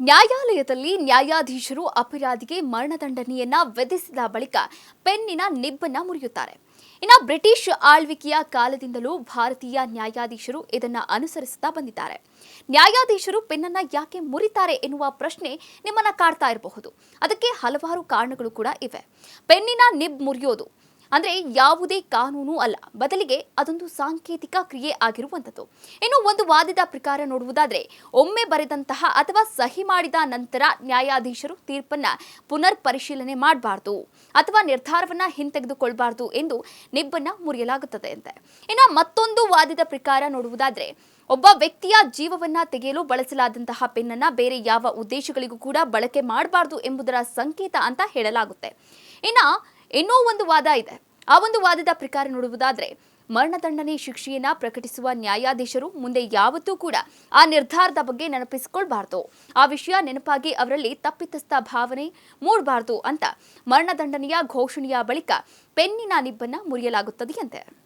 ನ್ಯಾಯಾಲಯದಲ್ಲಿ ನ್ಯಾಯಾಧೀಶರು ಅಪರಾಧಿಗೆ ಮರಣದಂಡನೆಯನ್ನ ವಿಧಿಸಿದ ಬಳಿಕ ಪೆನ್ನಿನ ನಿಬ್ಬನ್ನ ಮುರಿಯುತ್ತಾರೆ. ಇನ್ನು ಬ್ರಿಟಿಷ್ ಆಳ್ವಿಕೆಯ ಕಾಲದಿಂದಲೂ ಭಾರತೀಯ ನ್ಯಾಯಾಧೀಶರು ಇದನ್ನ ಅನುಸರಿಸುತ್ತಾ ಬಂದಿದ್ದಾರೆ. ನ್ಯಾಯಾಧೀಶರು ಪೆನ್ನನ್ನ ಯಾಕೆ ಮುರಿತಾರೆ ಎನ್ನುವ ಪ್ರಶ್ನೆ ನಿಮ್ಮನ್ನ ಕಾಡ್ತಾ ಇರಬಹುದು. ಅದಕ್ಕೆ ಹಲವಾರು ಕಾರಣಗಳು ಕೂಡ ಇವೆ. ಪೆನ್ನಿನ ನಿಬ್ ಮುರಿಯೋದು ಅಂದ್ರೆ ಯಾವುದೇ ಕಾನೂನು ಅಲ್ಲ, ಬದಲಿಗೆ ಅದೊಂದು ಸಾಂಕೇತಿಕ ಕ್ರಿಯೆ ಆಗಿರುವಂಥದ್ದು. ಇನ್ನು ಒಂದು ವಾದದ ಪ್ರಕಾರ ನೋಡುವುದಾದ್ರೆ, ಒಮ್ಮೆ ಬರೆದಂತಹ ಅಥವಾ ಸಹಿ ಮಾಡಿದ ನಂತರ ನ್ಯಾಯಾಧೀಶರು ತೀರ್ಪನ್ನ ಪುನರ್ ಪರಿಶೀಲನೆ ಮಾಡಬಾರ್ದು ಅಥವಾ ನಿರ್ಧಾರವನ್ನ ಹಿಂತೆಗೆದುಕೊಳ್ಬಾರ್ದು ಎಂದು ನಿಬ್ಬನ್ನ ಮುರಿಯಲಾಗುತ್ತದೆ ಅಂತೆ. ಇನ್ನು ಮತ್ತೊಂದು ವಾದದ ಪ್ರಕಾರ ನೋಡುವುದಾದ್ರೆ, ಒಬ್ಬ ವ್ಯಕ್ತಿಯ ಜೀವವನ್ನ ತೆಗೆಯಲು ಬಳಸಲಾದಂತಹ ಪೆನ್ನನ್ನ ಬೇರೆ ಯಾವ ಉದ್ದೇಶಗಳಿಗೂ ಕೂಡ ಬಳಕೆ ಮಾಡಬಾರ್ದು ಎಂಬುದರ ಸಂಕೇತ ಅಂತ ಹೇಳಲಾಗುತ್ತೆ. ಇನ್ನೂ ಒಂದು ವಾದ ಇದೆ. ಆ ಒಂದು ವಾದದ ಪ್ರಕಾರ ನೋಡುವುದಾದ್ರೆ, ಮರಣದಂಡನೆ ಶಿಕ್ಷೆಯನ್ನ ಪ್ರಕಟಿಸುವ ನ್ಯಾಯಾಧೀಶರು ಮುಂದೆ ಯಾವತ್ತೂ ಕೂಡ ಆ ನಿರ್ಧಾರದ ಬಗ್ಗೆ ನೆನಪಿಸಿಕೊಳ್ಬಾರ್ದು, ಆ ವಿಷಯ ನೆನಪಾಗಿ ಅವರಲ್ಲಿ ತಪ್ಪಿತಸ್ಥ ಭಾವನೆ ಮೂಡಬಾರ್ದು ಅಂತ ಮರಣದಂಡನೆಯ ಘೋಷಣೆಯ ಬಳಿಕ ಪೆನ್ನಿನ ನಿಬ್ಬನ್ನ ಮುರಿಯಲಾಗುತ್ತದೆಯಂತೆ.